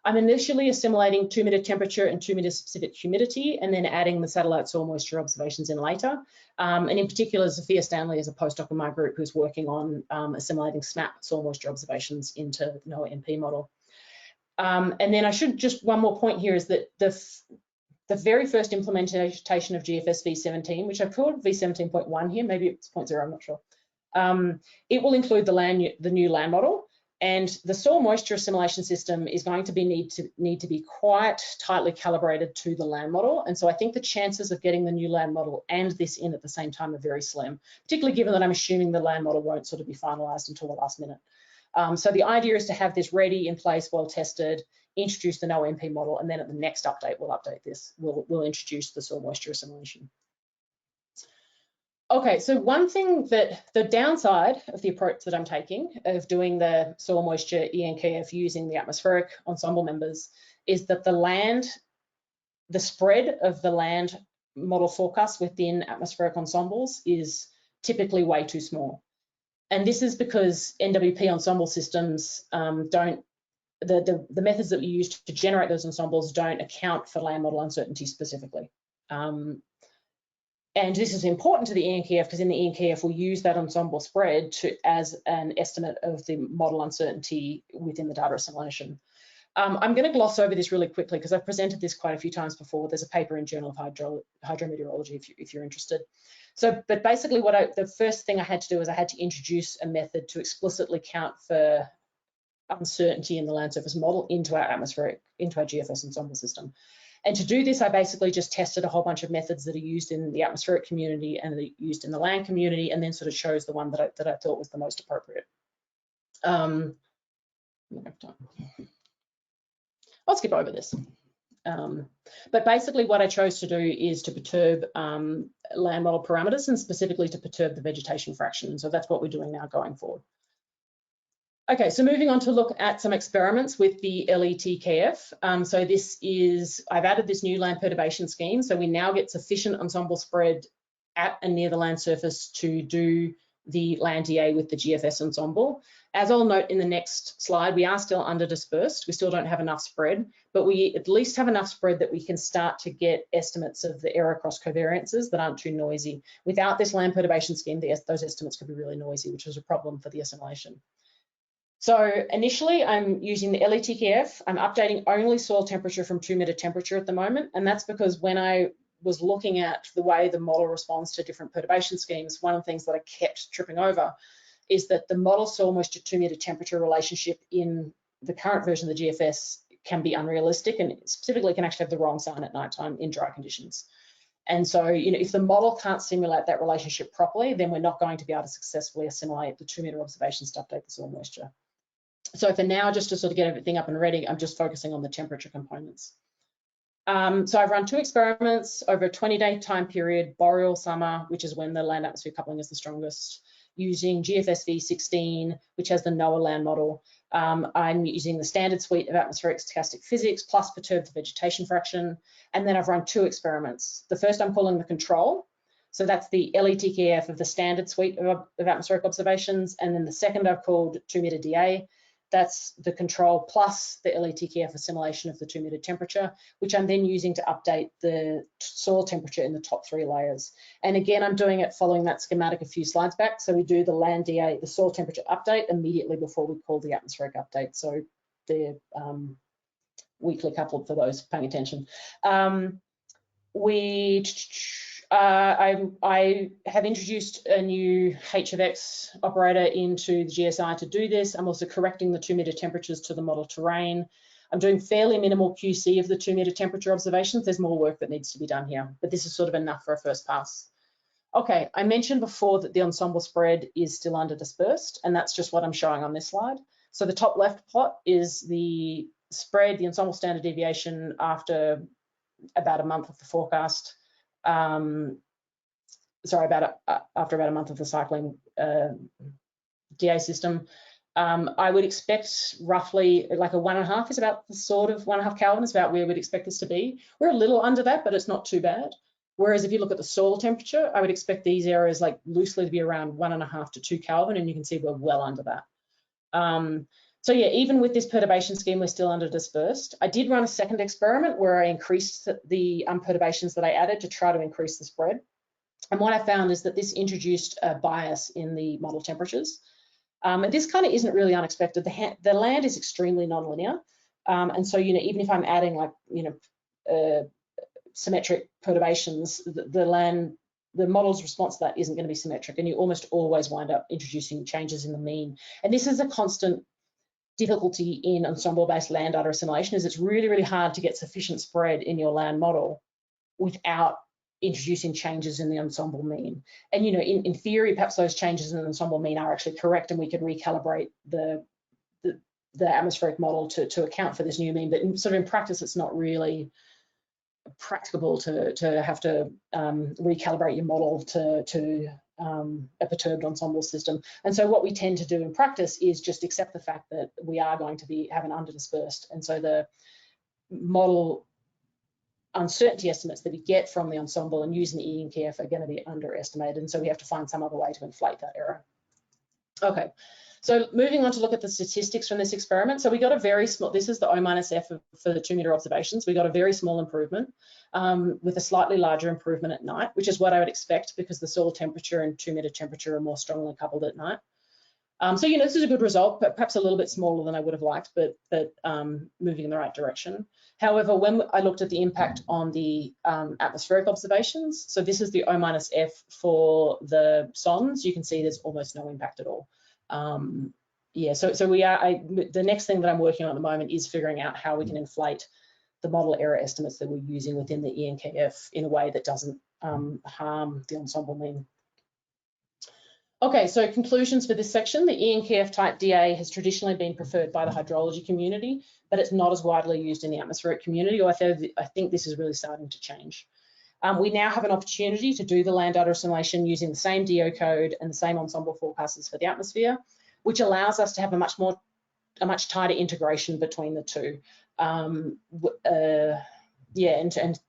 I'm initially assimilating 2 meter temperature and 2 meter specific humidity, and then adding the satellite soil moisture observations in later. And in particular, Sophia Stanley is a postdoc in my group who's working on assimilating SMAP soil moisture observations into the NOAA NP model. And then I should just, one more point here is that the very first implementation of GFS V17, which I've called V17.1 here, maybe it's 0.0, I'm not sure. It will include the new land model. And the soil moisture assimilation system is going to need to be quite tightly calibrated to the land model. And so I think the chances of getting the new land model and this in at the same time are very slim, particularly given that I'm assuming the land model won't sort of be finalized until the last minute. So the idea is to have this ready, in place, well tested, introduce the NOAA NP model, and then at the next update, we'll update this. We'll introduce the soil moisture assimilation. Okay, so one thing that the downside of the approach that I'm taking of doing the soil moisture ENKF using the atmospheric ensemble members is that the spread of the land model forecast within atmospheric ensembles is typically way too small. And this is because NWP ensemble systems the methods that we use to generate those ensembles don't account for land model uncertainty specifically. And this is important to the ENKF because in the ENKF we'll use that ensemble spread as an estimate of the model uncertainty within the data assimilation. I'm going to gloss over this really quickly because I've presented this quite a few times before. There's a paper in Journal of Hydrometeorology if you're interested. So, but basically the first thing I had to do is I had to introduce a method to explicitly count for uncertainty in the land surface model into our GFS ensemble system. And to do this, I basically just tested a whole bunch of methods that are used in the atmospheric community and that are used in the land community, and then sort of chose the one that I thought was the most appropriate. I'll skip over this. But basically what I chose to do is to perturb land model parameters and specifically to perturb the vegetation fraction. And so that's what we're doing now going forward. Okay, so moving on to look at some experiments with the LETKF. So this is, I've added this new land perturbation scheme. So we now get sufficient ensemble spread at and near the land surface to do the land DA with the GFS ensemble. As I'll note in the next slide, we are still under dispersed. We still don't have enough spread, but we at least have enough spread that we can start to get estimates of the error cross covariances that aren't too noisy. Without this land perturbation scheme, those estimates could be really noisy, which was a problem for the assimilation. So initially I'm using the LETKF. I'm updating only soil temperature from 2 meter temperature at the moment. And that's because when I was looking at the way the model responds to different perturbation schemes, one of the things that I kept tripping over is that the model soil moisture 2 meter temperature relationship in the current version of the GFS can be unrealistic and specifically can actually have the wrong sign at nighttime in dry conditions. And so, you know, if the model can't simulate that relationship properly, then we're not going to be able to successfully assimilate the 2 meter observations to update the soil moisture. So for now, just to sort of get everything up and ready, I'm just focusing on the temperature components. So I've run 2 experiments over a 20-day time period, boreal summer, which is when the land atmosphere coupling is the strongest, using GFS V16, which has the NOAA land model. I'm using the standard suite of atmospheric stochastic physics plus perturbed vegetation fraction. And then I've run 2 experiments. The first I'm calling the control. So that's the LETKF of the standard suite of atmospheric observations. And then the second I've called 2 meter DA. that's the control plus the LETKF assimilation of the 2 meter temperature, which I'm then using to update the soil temperature in the top 3 layers. And again, I'm doing it following that schematic a few slides back. So we do the land DA, the soil temperature update immediately before we call the atmospheric update. So they're weekly coupled for those paying attention. I have introduced a new HFX operator into the GSI to do this. I'm also correcting the 2 meter temperatures to the model terrain. I'm doing fairly minimal QC of the 2 meter temperature observations. There's more work that needs to be done here, but this is sort of enough for a first pass. Okay, I mentioned before that the ensemble spread is still under dispersed, and that's just what I'm showing on this slide. So the top left plot is the spread, the ensemble standard deviation after about a month of the forecast. After about a month of the cycling DA system. I would expect roughly like a 1.5 is about the sort of 1.5 Kelvin is about where we'd expect this to be. We're a little under that, but it's not too bad. Whereas if you look at the soil temperature, I would expect these areas like loosely to be around 1.5 to 2 Kelvin, and you can see we're well under that. So yeah, even with this perturbation scheme, we're still under dispersed. I did run a second experiment where I increased the perturbations that I added to try to increase the spread. And what I found is that this introduced a bias in the model temperatures. And this kind of isn't really unexpected. The land is extremely nonlinear. And so, you know, even if I'm adding like, you know, symmetric perturbations, the model's response to that isn't going to be symmetric. And you almost always wind up introducing changes in the mean. And this is a constant difficulty in ensemble-based land data assimilation, is it's really, really hard to get sufficient spread in your land model without introducing changes in the ensemble mean. And, you know, in theory, perhaps those changes in the ensemble mean are actually correct, and we could recalibrate the atmospheric model to account for this new mean. But in practice, it's not really practicable to have to recalibrate your model to a perturbed ensemble system. And so what we tend to do in practice is just accept the fact that we are going to have an underdispersed. And so the model uncertainty estimates that we get from the ensemble and using the ENKF are going to be underestimated. And so we have to find some other way to inflate that error. Okay, so moving on to look at the statistics from this experiment. So we got a very small, this is the O-F for the 2 meter observations. We got a very small improvement with a slightly larger improvement at night, which is what I would expect because the soil temperature and 2 meter temperature are more strongly coupled at night. So, you know, this is a good result, but perhaps a little bit smaller than I would have liked, but moving in the right direction. However, when I looked at the impact on the atmospheric observations, so this is the O-F for the SONs, you can see there's almost no impact at all. Yeah, so the next thing that I'm working on at the moment is figuring out how we can inflate the model error estimates that we're using within the ENKF in a way that doesn't harm the ensemble mean. Okay, so conclusions for this section. The ENKF type DA has traditionally been preferred by the hydrology community, but it's not as widely used in the atmospheric community, although I think this is really starting to change. We now have an opportunity to do the land data assimilation using the same DO code and the same ensemble forecasters for the atmosphere, which allows us to have a much tighter integration between the two. Yeah, and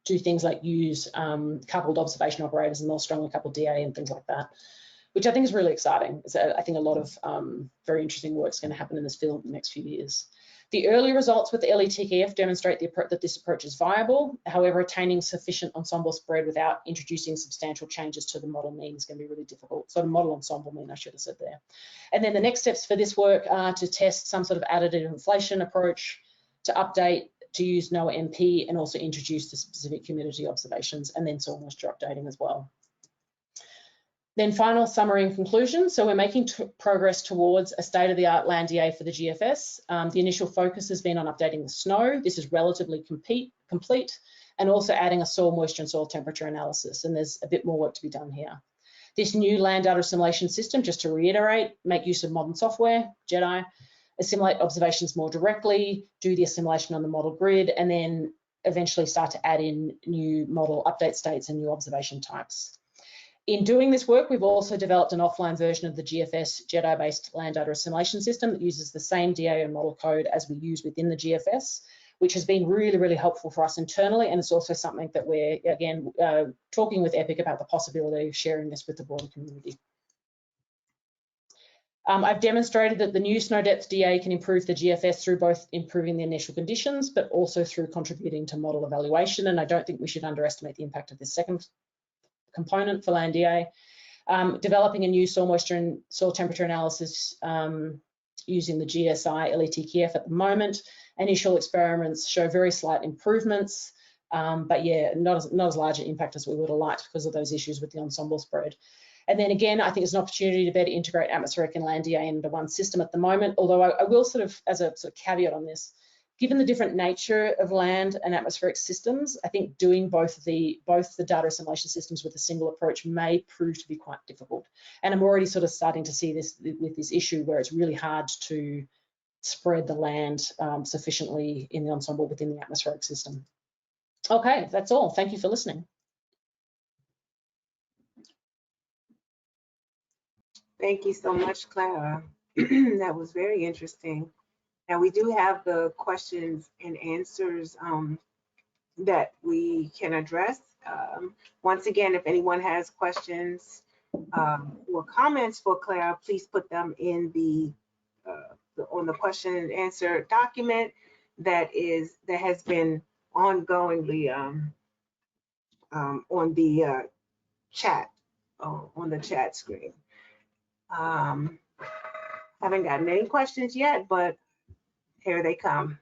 do things like use coupled observation operators and more strongly coupled DA and things like that, which I think is really exciting. So I think a lot of very interesting work is going to happen in this field in the next few years. The early results with the LETKF demonstrate that this approach is viable. However, attaining sufficient ensemble spread without introducing substantial changes to the model mean is going to be really difficult. So the model ensemble mean, I should have said there. And then the next steps for this work are to test some sort of additive inflation approach, to update, to use NOAA MP, and also introduce the specific humidity observations, and then soil moisture updating as well. Then final summary and conclusion. So we're making progress towards a state-of-the-art land DA for the GFS. The initial focus has been on updating the snow. This is relatively complete, and also adding a soil moisture and soil temperature analysis. And there's a bit more work to be done here. This new land data assimilation system, just to reiterate, make use of modern software, JEDI, assimilate observations more directly, do the assimilation on the model grid, and then eventually start to add in new model update states and new observation types. In doing this work, we've also developed an offline version of the GFS JEDI-based land data assimilation system that uses the same DA and model code as we use within the GFS, which has been really, really helpful for us internally. And it's also something that we're, again, talking with EPIC about the possibility of sharing this with the broader community. I've demonstrated that the new snow depth DA can improve the GFS through both improving the initial conditions, but also through contributing to model evaluation. And I don't think we should underestimate the impact of this second component for land DA. Developing a new soil moisture and soil temperature analysis using the GSI LETKF at the moment. Initial experiments show very slight improvements, but yeah, not as large an impact as we would have liked because of those issues with the ensemble spread. And then again, I think it's an opportunity to better integrate atmospheric and land DA into one system at the moment, although I will sort of, as a sort of caveat on this, given the different nature of land and atmospheric systems, I think doing both the data assimilation systems with a single approach may prove to be quite difficult. And I'm already sort of starting to see this with this issue where it's really hard to spread the land sufficiently in the ensemble within the atmospheric system. Okay, that's all. Thank you for listening. Thank you so much, Clara. That was very interesting. And we do have the questions and answers that we can address. Once again, if anyone has questions or comments for Clara, please put them in on the question and answer document that has been ongoingly on the chat screen. Haven't gotten any questions yet, but here they come.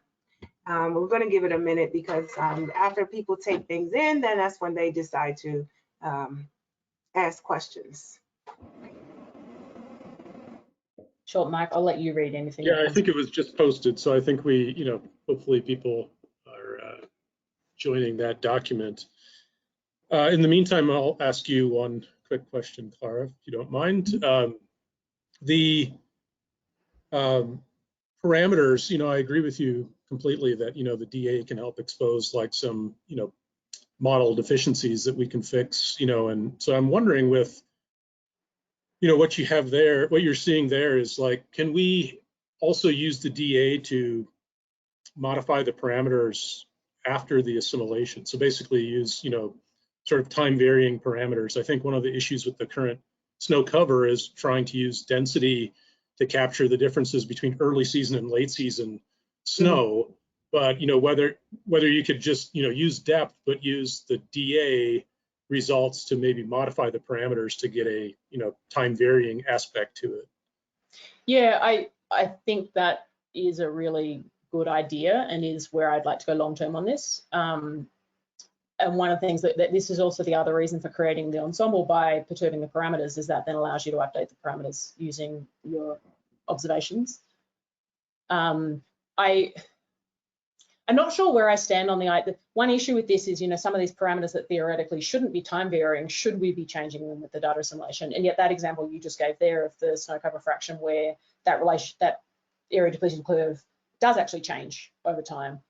We're going to give it a minute because after people take things in, then that's when they decide to ask questions. Sure, Mike, I'll let you read anything. Yeah, I think it was just posted, so I think we, hopefully people are joining that document. In the meantime, I'll ask you one quick question, Clara, if you don't mind. The parameters, I agree with you completely that, the DA can help expose like some, model deficiencies that we can fix, and so I'm wondering with, what you have there, what you're seeing there is like, can we also use the DA to modify the parameters after the assimilation? So basically use, sort of time varying parameters. I think one of the issues with the current snow cover is trying to use density to capture the differences between early season and late season snow. But whether you could just use depth, but use the DA results to maybe modify the parameters to get a time varying aspect to it. Yeah, I think that is a really good idea and is where I'd like to go long term on this. And one of the things that this is also the other reason for creating the ensemble by perturbing the parameters is that then allows you to update the parameters using your observations. I'm not sure where I stand on the one issue with this is, some of these parameters that theoretically shouldn't be time varying, should we be changing them with the data assimilation? And yet that example you just gave there of the snow cover fraction where that area depletion curve does actually change over time,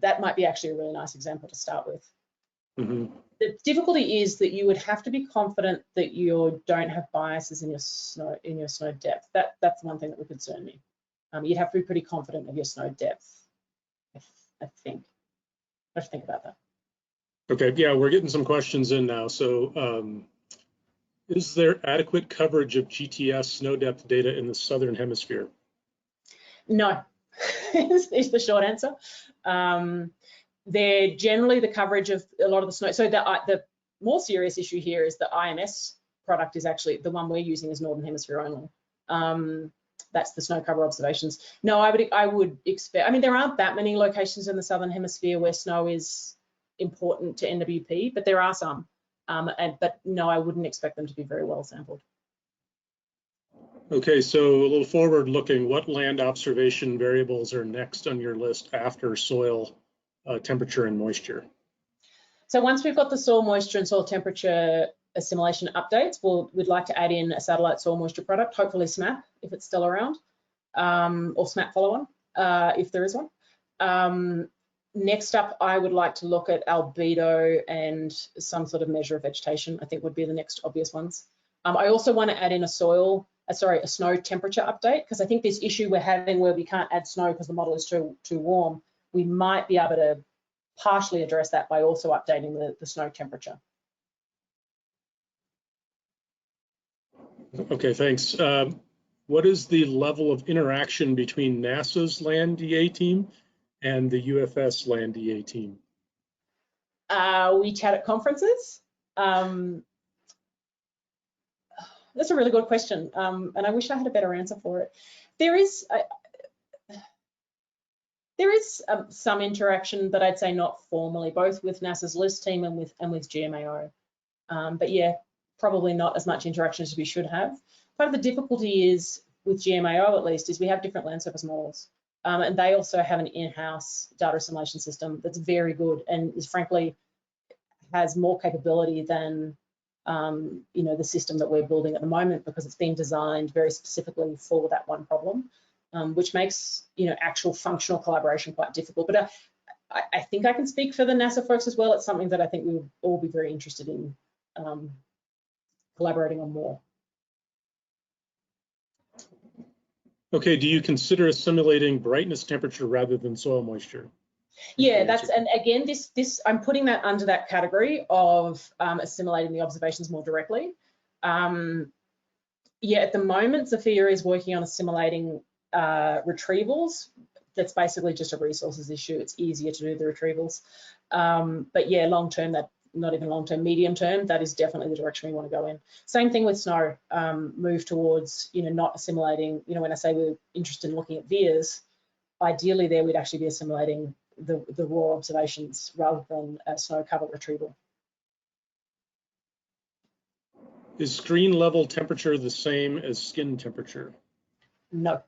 that might be actually a really nice example to start with. Mm-hmm. The difficulty is that you would have to be confident that you don't have biases in your snow depth. That's one thing that would concern me. You'd have to be pretty confident of your snow depth, I think. I have to think about that. Okay, yeah, we're getting some questions in now. So is there adequate coverage of GTS snow depth data in the Southern Hemisphere? No, is the short answer. They're generally the coverage of a lot of the snow. So the more serious issue here is the IMS product is actually the one we're using is Northern Hemisphere only. That's the snow cover observations. No, I would expect, there aren't that many locations in the Southern Hemisphere where snow is important to NWP, but there are some. But no, I wouldn't expect them to be very well sampled. Okay, so a little forward looking, what land observation variables are next on your list after soil temperature and moisture? So once we've got the soil moisture and soil temperature assimilation updates, we'd like to add in a satellite soil moisture product, hopefully SMAP if it's still around, or SMAP follow-on if there is one. Next up, I would like to look at albedo and some sort of measure of vegetation, I think would be the next obvious ones. I also want to add in a snow temperature update, because I think this issue we're having where we can't add snow because the model is too warm, we might be able to partially address that by also updating the snow temperature. Okay, thanks. what is the level of interaction between NASA's Land DA team and the UFS Land DA team? We chat at conferences. That's a really good question, and I wish I had a better answer for it. There is some interaction, but I'd say not formally, both with NASA's LIST team and with GMAO. But yeah, probably not as much interaction as we should have. Part of the difficulty is, with GMAO at least, is we have different land surface models. And they also have an in-house data assimilation system that's very good and is frankly has more capability than you know, the system that we're building at the moment, because it's been designed very specifically for that one problem, which makes, you know, actual functional collaboration quite difficult. But I think I can speak for the NASA folks as well. It's something that I think we would all be very interested in collaborating on more. Okay, do you consider assimilating brightness temperature rather than soil moisture? Yeah, that's, and again, this I'm putting that under that category of assimilating the observations more directly. Yeah, at the moment, Sophia is working on assimilating retrievals. That's basically just a resources issue. It's easier to do the retrievals. But yeah, long term, that not even long term, medium term, that is definitely the direction we want to go in. Same thing with snow, move towards, you know, not assimilating, you know, when I say we're interested in looking at VIIRs, ideally there we'd actually be assimilating the raw observations rather than a snow cover retrieval. Is screen level temperature the same as skin temperature? No.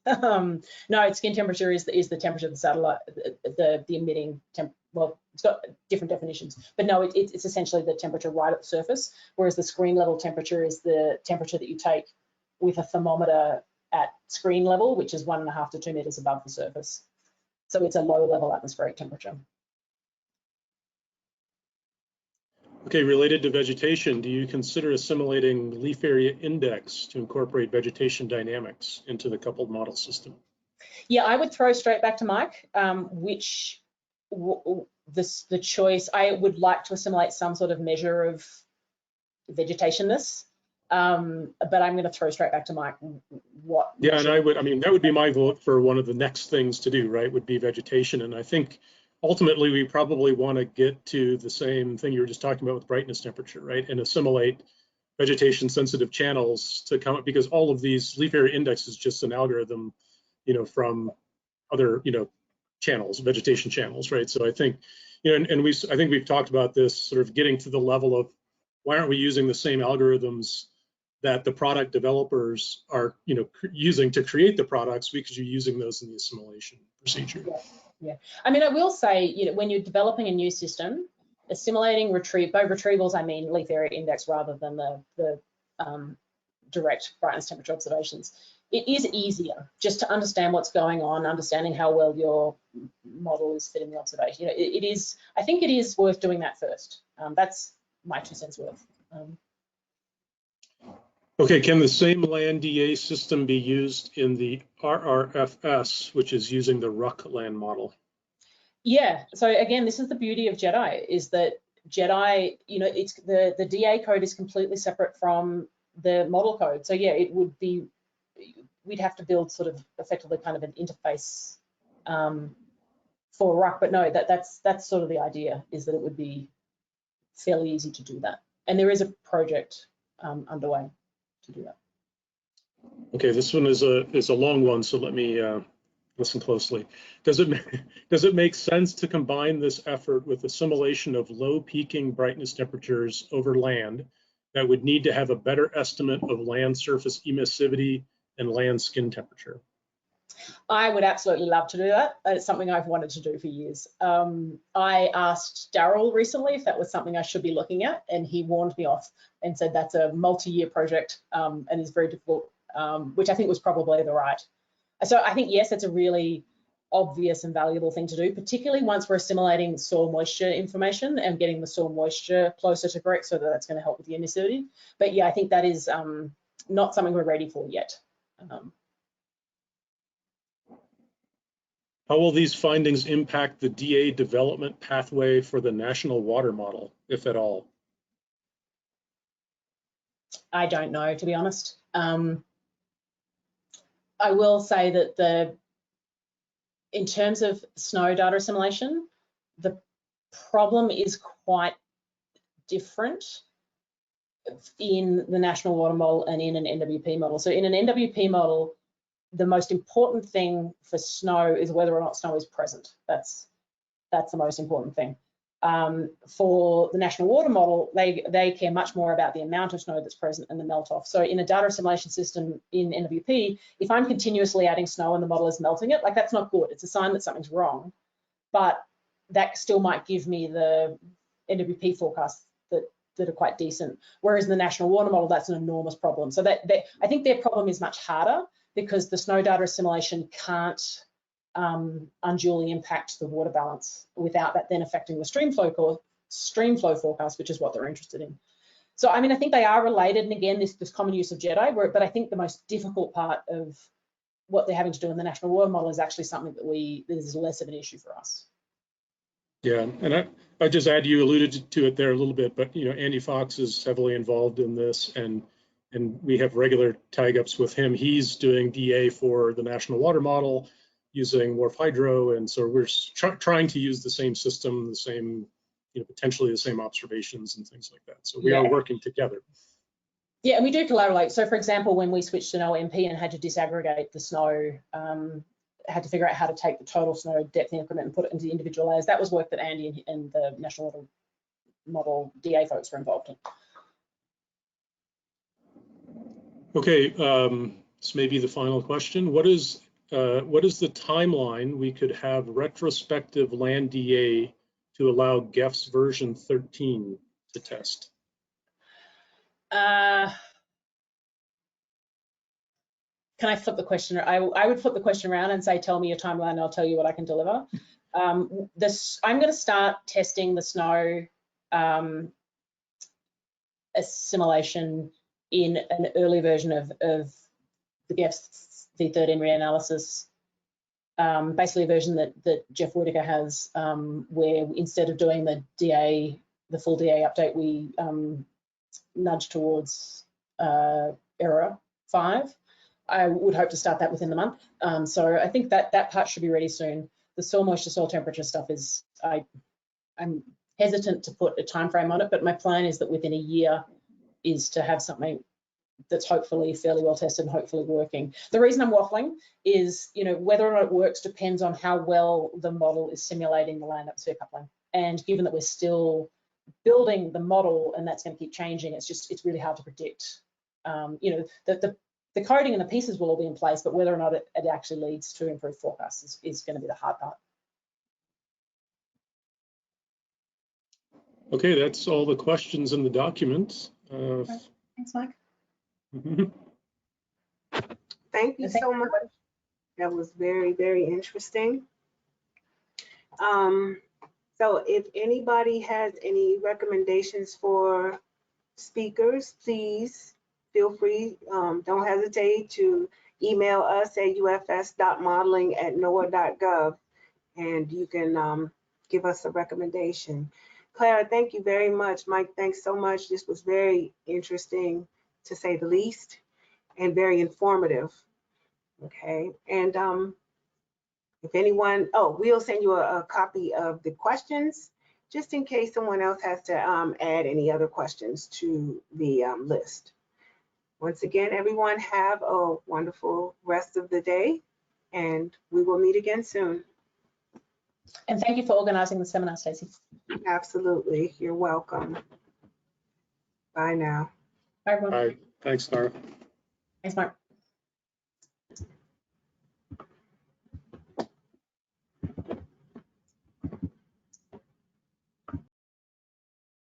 No, skin temperature is the temperature of the satellite, the emitting temp. Well, it's got different definitions, but no, it's essentially the temperature right at the surface, whereas the screen level temperature is the temperature that you take with a thermometer at screen level, which is 1.5 to 2 meters above the surface. So it's a low level atmospheric temperature. Okay, related to vegetation, do you consider assimilating leaf area index to incorporate vegetation dynamics into the coupled model system? Yeah, I would throw straight back to Mike, the choice. I would like to assimilate some sort of measure of vegetationness, but I'm going to throw straight back to Mike. What? Yeah, and I mean, that would be my vote for one of the next things to do, right, would be vegetation. And I think ultimately we probably want to get to the same thing you were just talking about with brightness temperature, right, and assimilate vegetation sensitive channels to come up, because all of these leaf area index is just an algorithm, you know, from other, you know, channels, vegetation channels, right? So I think, you know, and I think we've talked about this sort of getting to the level of why aren't we using the same algorithms that the product developers are, you know, using to create the products, because you're using those in the assimilation procedure. Yeah. I mean, I will say, you know, when you're developing a new system, assimilating by retrievals, I mean leaf area index rather than the direct brightness temperature observations. It is easier just to understand what's going on, understanding how well your model is fitting the observation. You know, it is. I think it is worth doing that first. That's my 2 cents worth. Okay, can the same land DA system be used in the RRFS, which is using the RUC land model? Yeah, so again, this is the beauty of JEDI, is that JEDI, you know, it's the DA code is completely separate from the model code. So yeah, it would be, we'd have to build sort of effectively kind of an interface for RUC, but no, that's sort of the idea, is that it would be fairly easy to do that. And there is a project underway to do that. Okay, this one is a long one, so let me listen closely. Does it make sense to combine this effort with assimilation of low peaking brightness temperatures over land that would need to have a better estimate of land surface emissivity and land skin temperature? I would absolutely love to do that. It's something I've wanted to do for years. I asked Daryl recently if that was something I should be looking at, and he warned me off and said that's a multi-year project and is very difficult, which I think was probably the right. So I think, yes, it's a really obvious and valuable thing to do, particularly once we're assimilating soil moisture information and getting the soil moisture closer to correct, so that's going to help with the emissivity. But yeah, I think that is not something we're ready for yet. How will these findings impact the DA development pathway for the national water model, if at all? I don't know, to be honest. I will say that in terms of snow data assimilation, the problem is quite different in the National Water Model and in an NWP model. So in an NWP model, the most important thing for snow is whether or not snow is present. That's the most important thing. For the National Water Model, they care much more about the amount of snow that's present and the melt off. So in a data assimilation system in NWP, if I'm continuously adding snow and the model is melting it, like that's not good. It's a sign that something's wrong, but that still might give me the NWP forecasts that are quite decent. Whereas in the National Water Model, that's an enormous problem. So I think their problem is much harder because the snow data assimilation can't unduly impact the water balance without that then affecting the stream flow forecast, which is what they're interested in. So I mean, I think they are related, and again, this common use of JEDI, but I think the most difficult part of what they're having to do in the National Water Model is actually something that is less of an issue for us. Yeah, and I just add, you alluded to it there a little bit, but Andy Fox is heavily involved in this, and we have regular tag-ups with him. He's doing DA for the National Water Model using WRF Hydro, and so we're trying to use the same system, the same, potentially the same observations and things like that. So we are working together. Yeah, and we do collaborate. So for example, when we switched to NOAA MP and had to disaggregate the snow, had to figure out how to take the total snow depth increment and put it into individual layers. That was work that Andy and the National Water Model DA folks were involved in. Okay, this may be the final question. What is the timeline we could have retrospective land DA to allow GEFS version 13 to test? Can I flip the question? I would flip the question around and say, tell me your timeline and I'll tell you what I can deliver. I'm going to start testing the snow assimilation in an early version of the GEFS V13 reanalysis, basically a version that Jeff Whitaker has, where instead of doing the full DA update, we nudge towards error 5. I would hope to start that within the month. So I think that part should be ready soon. The soil moisture, soil temperature stuff is, I'm hesitant to put a time frame on it, but my plan is that within a year is to have something that's hopefully fairly well tested and hopefully working. The reason I'm waffling is, whether or not it works depends on how well the model is simulating the land atmosphere coupling. And given that we're still building the model and that's going to keep changing, it's really hard to predict. The coding and the pieces will all be in place, but whether or not it actually leads to improved forecasts is going to be the hard part. Okay, that's all the questions in the document. Thanks, Mike. Thank you so much. That was very, very interesting. So if anybody has any recommendations for speakers, please feel free. Don't hesitate to email us at ufs.modeling@noaa.gov, and you can give us a recommendation. Clara, thank you very much. Mike, thanks so much. This was very interesting, to say the least, and very informative. Okay, and if anyone, we'll send you a copy of the questions, just in case someone else has to add any other questions to the list. Once again, everyone, have a wonderful rest of the day, and we will meet again soon. And thank you for organizing the seminar, Stacey. Absolutely, you're welcome. Bye now. Bye, everyone. Bye. Thanks, Clara. Thanks, Mark.